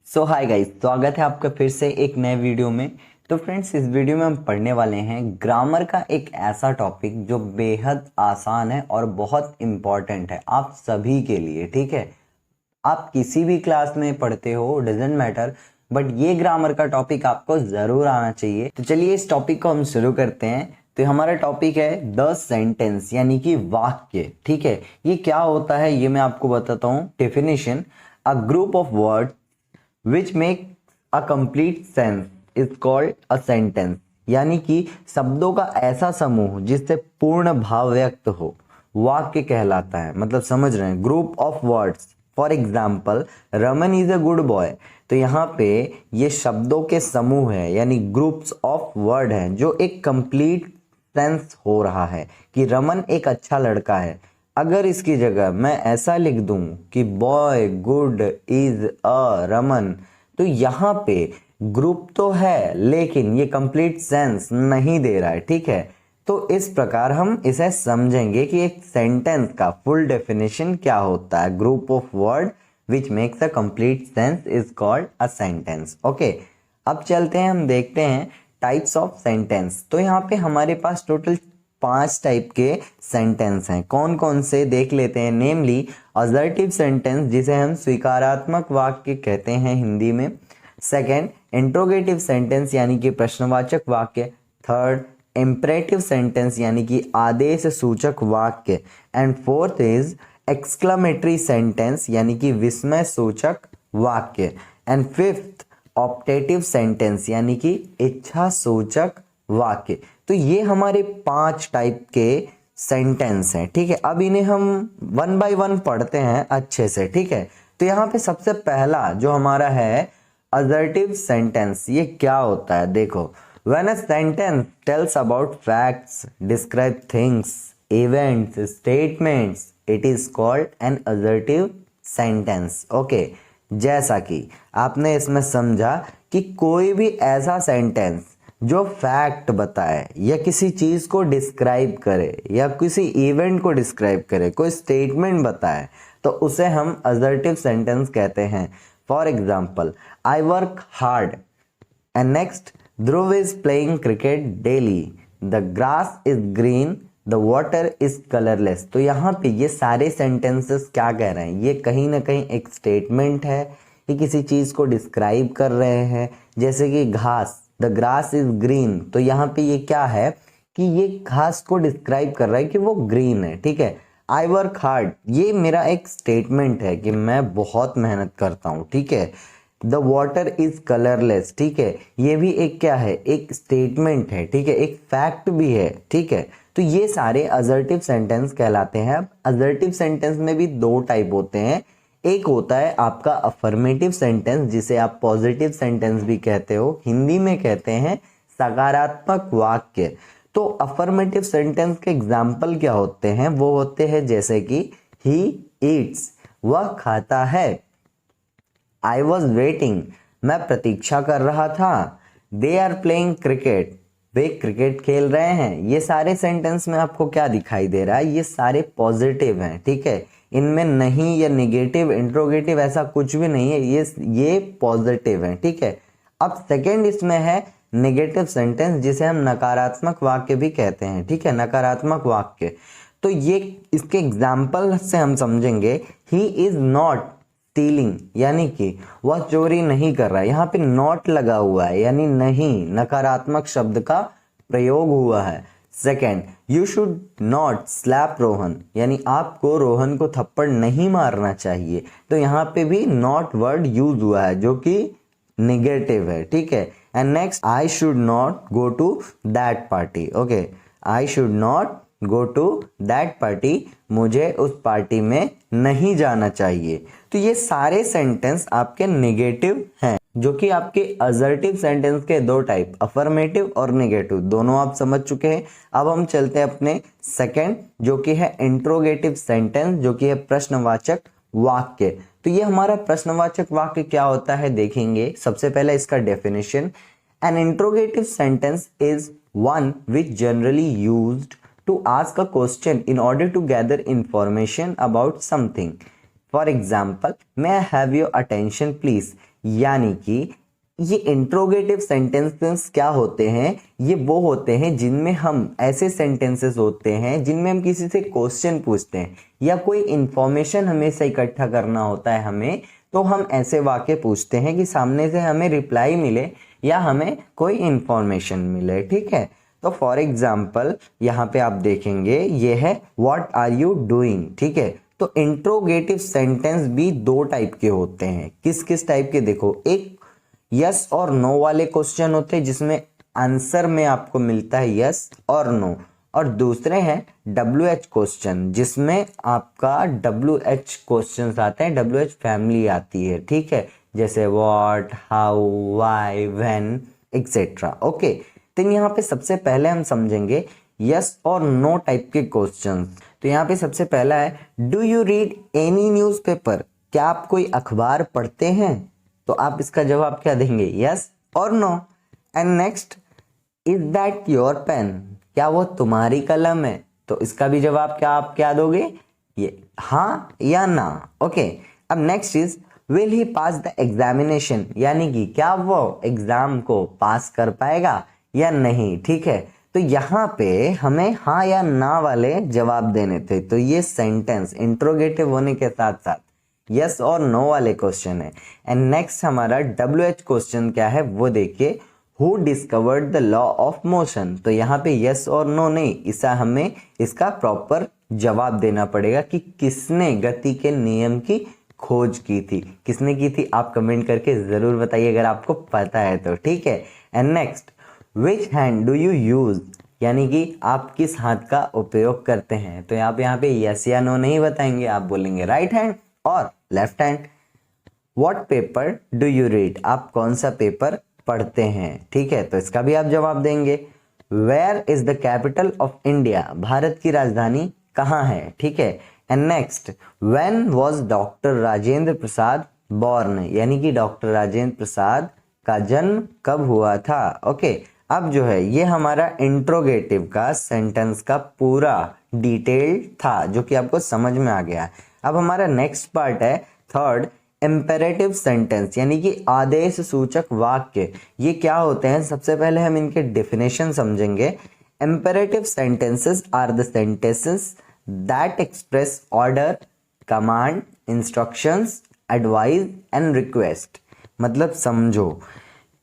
सो hi guys, स्वागत है आपका फिर से एक नए वीडियो में। तो फ्रेंड्स, इस वीडियो में हम पढ़ने वाले हैं ग्रामर का एक ऐसा टॉपिक जो बेहद आसान है और बहुत इम्पॉर्टेंट है आप सभी के लिए। ठीक है, आप किसी भी क्लास में पढ़ते हो, डजेंट मैटर, बट ये ग्रामर का टॉपिक आपको ज़रूर आना चाहिए। तो चलिए इस टॉपिक को हम शुरू करते हैं। तो हमारा टॉपिक है द सेंटेंस, यानी कि वाक्य। ठीक है, ये क्या होता है ये मैं आपको बताता हूँ। Definition: a group of word which make a complete sense is called a sentence। यानी कि शब्दों का ऐसा समूह जिससे पूर्ण भाव व्यक्त हो, वाक्य कहलाता है। मतलब समझ रहे हैं, group of words. For example, Raman is a good boy. तो यहाँ पे ये शब्दों के समूह है, यानी ग्रुप्स ऑफ वर्ड हैं जो एक कंप्लीट सेंस हो रहा है कि रमन एक अच्छा लड़का है। अगर इसकी जगह मैं ऐसा लिख दूं कि boy good is a Raman, तो यहाँ पे ग्रुप तो है लेकिन ये कंप्लीट सेंस नहीं दे रहा है। ठीक है, तो इस प्रकार हम इसे समझेंगे कि एक सेंटेंस का फुल डेफिनेशन क्या होता है। Group of word which makes a complete sense is called a sentence. Okay, अब चलते हैं, हम देखते हैं टाइप्स ऑफ सेंटेंस। तो यहाँ पे हमारे पास टोटल 5 टाइप के सेंटेंस हैं। कौन कौन से देख लेते हैं। नेमली असर्टिव सेंटेंस, जिसे हम स्वीकारात्मक वाक्य कहते हैं हिंदी में। सेकंड, इंट्रोगेटिव सेंटेंस, यानी कि प्रश्नवाचक वाक्य। थर्ड, इंपरेटिव सेंटेंस, यानी कि आदेश सूचक वाक्य। And fourth is exclamatory sentence, यानी कि विस्मय सूचक वाक्य। एंड फिफ्थ, ऑप्टेटिव सेंटेंस, यानी कि इच्छा सूचक वाक्य। तो ये हमारे 5 टाइप के सेंटेंस हैं। ठीक है, अब इन्हें हम वन बाय वन पढ़ते हैं अच्छे से। ठीक है, तो यहाँ पे सबसे पहला जो हमारा है असर्टिव सेंटेंस, ये क्या होता है देखो। When a sentence tells about facts, describe things, events, statements, it is called an assertive sentence. Okay, जैसा कि आपने इसमें समझा कि कोई भी ऐसा सेंटेंस जो फैक्ट बताए या किसी चीज को डिस्क्राइब करे या किसी इवेंट को डिस्क्राइब करे, कोई स्टेटमेंट बताए, तो उसे हम असर्टिव सेंटेंस कहते हैं। For example, I work hard and next, Dhruv is playing cricket daily, the grass is green, the water is colourless. तो यहाँ पे ये सारे सेंटेंसेस क्या कह रहे हैं, ये कहीं ना कहीं एक स्टेटमेंट है, ये किसी चीज को डिस्क्राइब कर रहे हैं। जैसे कि घास, द ग्रास इज ग्रीन, तो यहाँ पे ये क्या है कि ये घास को डिस्क्राइब कर रहा है कि वो ग्रीन है। ठीक है, आई वर्क हार्ड, ये मेरा एक स्टेटमेंट है कि मैं बहुत मेहनत करता हूँ। ठीक है, द वाटर इज कलरलेस, ठीक है, ये भी एक क्या है, एक स्टेटमेंट है। ठीक है, एक फैक्ट भी है। ठीक है, तो ये सारे असर्टिव सेंटेंस कहलाते हैं। अब असर्टिव सेंटेंस में भी 2 टाइप होते हैं। एक होता है आपका अफर्मेटिव सेंटेंस, जिसे आप पॉजिटिव सेंटेंस भी कहते हो, हिंदी में कहते हैं सकारात्मक वाक्य। तो अफर्मेटिव सेंटेंस के एग्जाम्पल क्या होते हैं, वो होते हैं जैसे कि ही ईट्स, वह खाता है। आई वॉज वेटिंग, मैं प्रतीक्षा कर रहा था। दे आर प्लेइंग क्रिकेट, वे क्रिकेट खेल रहे हैं। ये सारे सेंटेंस में आपको क्या दिखाई दे रहा है, ये सारे पॉजिटिव हैं। ठीक है, इनमें नहीं या निगेटिव, इंट्रोगेटिव ऐसा कुछ भी नहीं है, ये पॉजिटिव है। ठीक है, अब सेकंड इसमें है नेगेटिव सेंटेंस, जिसे हम नकारात्मक वाक्य भी कहते हैं। ठीक है, नकारात्मक वाक्य। तो ये इसके एग्जाम्पल से हम समझेंगे, ही इज नॉट स्टीलिंग, यानी कि वह चोरी नहीं कर रहा है। यहाँ पे नॉट लगा हुआ है, यानी नहीं, नकारात्मक शब्द का प्रयोग हुआ है। Second, you should not slap Rohan, यानी आपको रोहन को थप्पड़ नहीं मारना चाहिए। तो यहाँ पे भी नॉट वर्ड यूज हुआ है जो कि निगेटिव है। ठीक है, and next, I should not go to that party. Okay, I should not go to that party, मुझे उस पार्टी में नहीं जाना चाहिए। तो ये सारे सेंटेंस आपके निगेटिव हैं, जो कि आपके असर्टिव सेंटेंस के 2 टाइप, अफर्मेटिव और नेगेटिव, दोनों आप समझ चुके हैं। अब हम चलते हैं अपने सेकंड, जो कि है इंट्रोगेटिव सेंटेंस, जो कि है प्रश्नवाचक वाक्य। तो ये हमारा प्रश्नवाचक वाक्य क्या होता है देखेंगे। सबसे पहले इसका definition, an interrogative sentence is one which generally used to ask a question in order to gather information about something. For example, may I have your attention please? यानी कि ये इंट्रोगेटिव सेंटेंसेस क्या होते हैं, ये वो होते हैं जिनमें हम ऐसे सेंटेंसेस होते हैं जिनमें हम किसी से क्वेश्चन पूछते हैं या कोई इंफॉर्मेशन हमें से इकट्ठा करना होता है हमें, तो हम ऐसे वाक्य पूछते हैं कि सामने से हमें रिप्लाई मिले या हमें कोई इंफॉर्मेशन मिले। ठीक है, तो फॉर एग्जाम्पल यहाँ पे आप देखेंगे ये है व्हाट आर यू डूइंग। ठीक है, तो इंट्रोगेटिव सेंटेंस भी दो टाइप के होते हैं। किस किस टाइप के, देखो, एक यस और नो वाले क्वेश्चन होते हैं जिसमें आंसर में आपको मिलता है यस और नो, और दूसरे हैं WH क्वेश्चन जिसमें आपका WH क्वेश्चंस आते हैं, WH फैमिली आती है। ठीक है, जैसे what, how, why, when etcetera. Okay, तो यहाँ पे सबसे पहले हम समझेंगे यस और नो टाइप के क्वेश्चंस। तो यहाँ पे सबसे पहला है do you read any newspaper, क्या आप कोई अखबार पढ़ते हैं? तो आप इसका जवाब क्या देंगे, यस और no. And next, is that your pen, क्या वो तुम्हारी कलम है? तो इसका भी जवाब क्या आप क्या दोगे, ये हाँ या ना। ओके, अब next is will he pass the examination, यानी कि क्या वो एग्जाम को पास कर पाएगा या नहीं। ठीक है, तो यहाँ पे हमें हाँ या ना वाले जवाब देने थे। तो ये सेंटेंस इंट्रोगेटिव होने के साथ साथ यस और नो वाले क्वेश्चन है। एंड नेक्स्ट हमारा WH क्वेश्चन क्या है वो देखिए, who discovered the law of motion. तो यहाँ पे यस और नो नहीं, इसका हमें इसका प्रॉपर जवाब देना पड़ेगा कि किसने गति के नियम की खोज की थी। किसने की थी आप कमेंट करके जरूर बताइए अगर आपको पता है तो। ठीक है, and next which hand do you use, यानी कि आप किस हाथ का उपयोग करते हैं। तो यहाँ पे यस या नो नहीं बताएंगे, आप बोलेंगे राइट हैंड और left hand. What paper do you read, आप कौन सा पेपर पढ़ते हैं। ठीक है, तो इसका भी आप जवाब देंगे। Where is the capital of India, Bharat की राजधानी कहाँ है। ठीक है, and next when was doctor Rajendra Prasad born, यानी कि डॉक्टर राजेंद्र प्रसाद का जन्म कब हुआ था। ओके, अब जो है ये हमारा इंट्रोगेटिव का सेंटेंस का पूरा डिटेल था जो कि आपको समझ में आ गया। अब हमारा नेक्स्ट पार्ट है थर्ड, इम्पेरेटिव सेंटेंस, यानी कि आदेश सूचक वाक्य। ये क्या होते हैं, सबसे पहले हम इनके डेफिनेशन समझेंगे। Imperative sentences are the sentences that express order, command, instructions, advice and request. मतलब समझो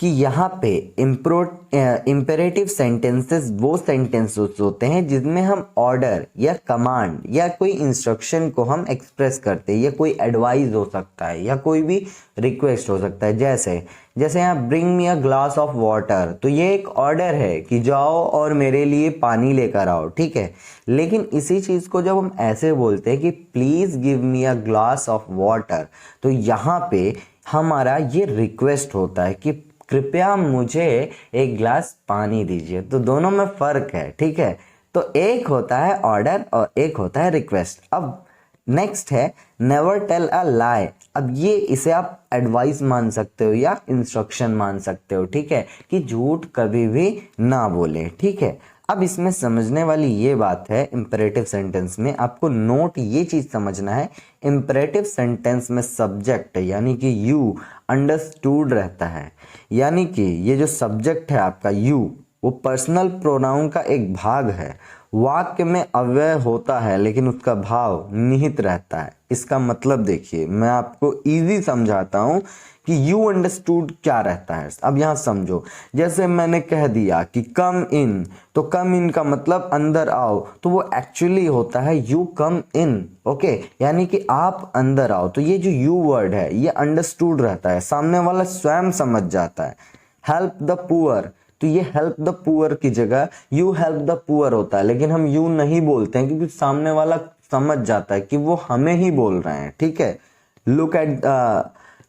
कि यहाँ पे इम्पेरेटिव सेंटेंसेस वो सेंटेंसेस होते हैं जिसमें हम ऑर्डर या कमांड या कोई इंस्ट्रक्शन को हम एक्सप्रेस करते हैं, या कोई एडवाइस हो सकता है या कोई भी रिक्वेस्ट हो सकता है। जैसे यहाँ bring me a glass of water, तो ये एक ऑर्डर है कि जाओ और मेरे लिए पानी लेकर आओ। ठीक है, लेकिन इसी चीज़ को जब हम ऐसे बोलते हैं कि please give me a glass of water, तो यहाँ पे हमारा ये रिक्वेस्ट होता है कि कृपया मुझे एक गिलास पानी दीजिए। तो दोनों में फ़र्क है। ठीक है, तो एक होता है ऑर्डर और एक होता है रिक्वेस्ट। अब नेक्स्ट है नेवर टेल अ लाई। अब ये इसे आप एडवाइस मान सकते हो या इंस्ट्रक्शन मान सकते हो। ठीक है, कि झूठ कभी भी ना बोले। ठीक है, अब इसमें समझने वाली ये बात है, इंपेरेटिव सेंटेंस में आपको नोट ये चीज़ समझना है, इंपेरेटिव सेंटेंस में सब्जेक्ट यानी कि यू अंडरस्टूड रहता है। यानी कि ये जो सब्जेक्ट है आपका यू, वो पर्सनल प्रोनाउन का एक भाग है। वाक्य में अव्यय होता है लेकिन उसका भाव निहित रहता है। इसका मतलब देखिए, मैं आपको इजी समझाता हूँ कि यू अंडरस्टूड क्या रहता है। अब यहाँ समझो, जैसे मैंने कह दिया कि कम इन, तो कम इन का मतलब अंदर आओ, तो वो एक्चुअली होता है यू कम इन। ओके, यानी कि आप अंदर आओ। तो ये जो यू वर्ड है ये अंडरस्टूड रहता है, सामने वाला स्वयं समझ जाता है। हेल्प द पुअर, तो ये हेल्प द पुअर की जगह यू हेल्प द पुअर होता है, लेकिन हम यू नहीं बोलते हैं क्योंकि सामने वाला समझ जाता है कि वो हमें ही बोल रहे हैं। ठीक है, look at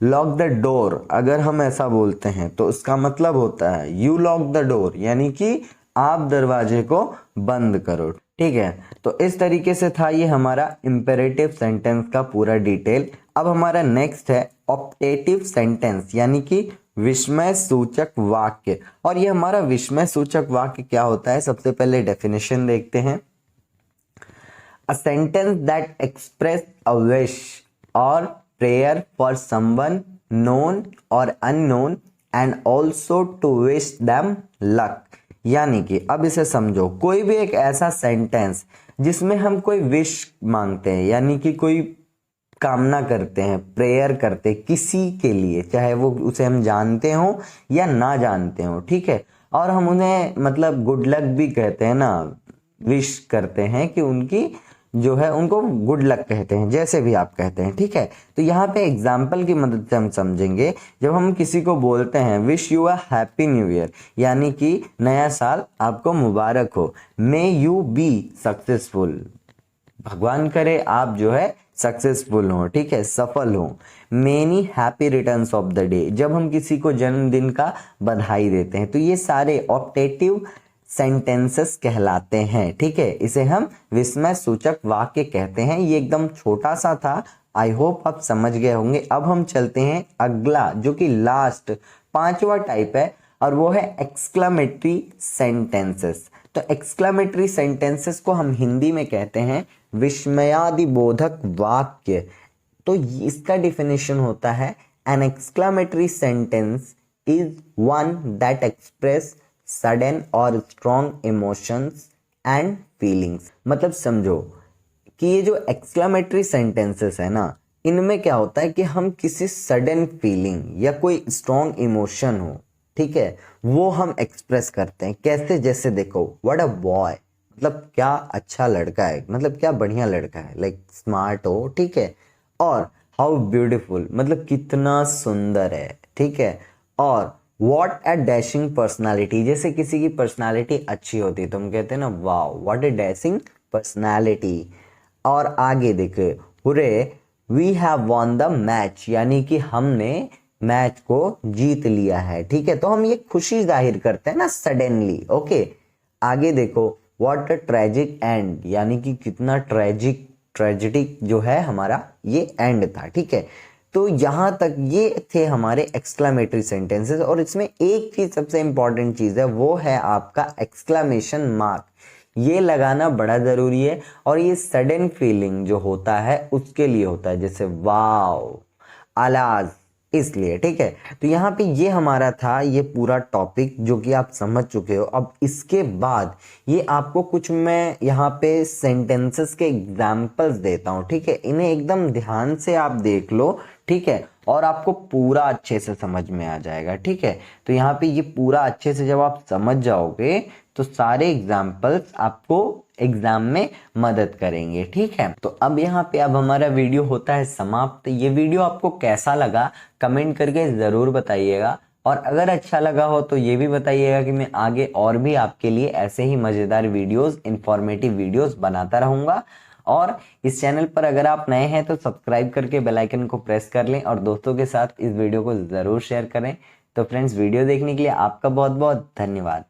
lock the door, अगर हम ऐसा बोलते हैं तो उसका मतलब होता है यू लॉक द डोर, यानी कि आप दरवाजे को बंद करो। ठीक है, तो इस तरीके से था ये हमारा इंपेरेटिव सेंटेंस का पूरा डिटेल। अब हमारा नेक्स्ट है ऑप्टेटिव सेंटेंस, यानी कि विस्मय सूचक वाक्य। और ये हमारा विस्मय सूचक वाक्य क्या होता है, सबसे पहले डेफिनेशन देखते हैं। A sentence that express a wish और prayer for someone known or unknown and also to wish them luck। यानी कि अब इसे समझो, कोई भी एक ऐसा सेंटेंस जिसमें हम कोई विश मांगते हैं, यानी कि कोई कामना करते हैं, प्रेयर करते हैं किसी के लिए, चाहे वो उसे हम जानते हो या ना जानते हो, ठीक है, और हम उन्हें मतलब गुड लक भी कहते हैं ना, विश करते हैं कि उनकी जो है उनको गुड लक कहते हैं, जैसे भी आप कहते हैं, ठीक है। तो यहाँ पे एग्जाम्पल की मदद से हम समझेंगे, जब हम किसी को बोलते हैं wish you a happy new year, यानी कि नया साल आपको मुबारक हो, मे यू बी सक्सेसफुल, भगवान करे आप जो है सक्सेसफुल हो, ठीक है, सफल हो। Many happy returns of the day, जब हम किसी को जन्मदिन का बधाई देते हैं, तो ये सारे ऑप्टेटिव सेंटेंसेस कहलाते हैं, ठीक है। इसे हम विस्मय सूचक वाक्य कहते हैं। ये एकदम छोटा सा था, आई होप आप समझ गए होंगे। अब हम चलते हैं अगला, जो कि लास्ट 5वां टाइप है, और वो है एक्सक्लामेटरी सेंटेंसेस। तो एक्सक्लामेटरी सेंटेंसेस को हम हिंदी में कहते हैं विस्मयादिबोधक वाक्य। तो इसका डिफिनेशन होता है, an exclamatory sentence is one that express sudden और स्ट्रॉन्ग इमोशंस एंड फीलिंग्स। मतलब समझो कि ये जो एक्सक्लामेटरी सेंटेंसेस है ना, इनमें क्या होता है कि हम किसी सडन फीलिंग या कोई स्ट्रॉन्ग इमोशन हो, ठीक है, वो हम एक्सप्रेस करते हैं। कैसे? जैसे देखो, व्हाट अ बॉय, मतलब क्या अच्छा लड़का है, मतलब क्या बढ़िया लड़का है, लाइक स्मार्ट हो, ठीक है, और हाउ ब्यूटीफुल, मतलब कितना सुंदर है, ठीक है, और व्हाट अ डैशिंग पर्सनालिटी, जैसे किसी की पर्सनालिटी अच्छी होती है तो हम कहते हैं ना, wow what a dashing personality. और आगे देखिए, hooray we have won the match, यानी कि हमने मैच को जीत लिया है, ठीक है, तो हम ये खुशी जाहिर करते हैं ना सडनली, ओके। आगे देखो, व्हाट अ ट्रेजिक एंड, यानी कि कितना ट्रेजिक जो है हमारा ये एंड था, ठीक है। तो यहां तक ये थे हमारे एक्सक्लामेटरी सेंटेंसेस, और इसमें एक चीज सबसे इंपॉर्टेंट चीज है, वो है आपका एक्सक्लामेशन मार्क। ये लगाना बड़ा जरूरी है, और ये सडन फीलिंग जो होता है उसके लिए होता है, जैसे वाओ, अलाज, इसलिए, ठीक है। तो यहाँ पे ये हमारा था ये पूरा टॉपिक, जो कि आप समझ चुके हो। अब इसके बाद ये आपको कुछ मैं यहाँ पे सेंटेंसेस के एग्जाम्पल्स देता हूँ, ठीक है, इन्हें एकदम ध्यान से आप देख लो, ठीक है, और आपको पूरा अच्छे से समझ में आ जाएगा, ठीक है। तो यहाँ पे ये पूरा अच्छे से जब आप समझ जाओगे तो सारे एग्जाम्पल्स आपको एग्जाम में मदद करेंगे, ठीक है। तो अब यहाँ पे अब हमारा वीडियो होता है समाप्त। ये वीडियो आपको कैसा लगा कमेंट करके जरूर बताइएगा, और अगर अच्छा लगा हो तो ये भी बताइएगा कि मैं आगे और भी आपके लिए ऐसे ही मजेदार वीडियोस, इंफॉर्मेटिव वीडियोस बनाता रहूंगा। और इस चैनल पर अगर आप नए हैं तो सब्सक्राइब करके बेल आइकन को प्रेस कर लें, और दोस्तों के साथ इस वीडियो को जरूर शेयर करें। तो फ्रेंड्स, वीडियो देखने के लिए आपका बहुत बहुत धन्यवाद।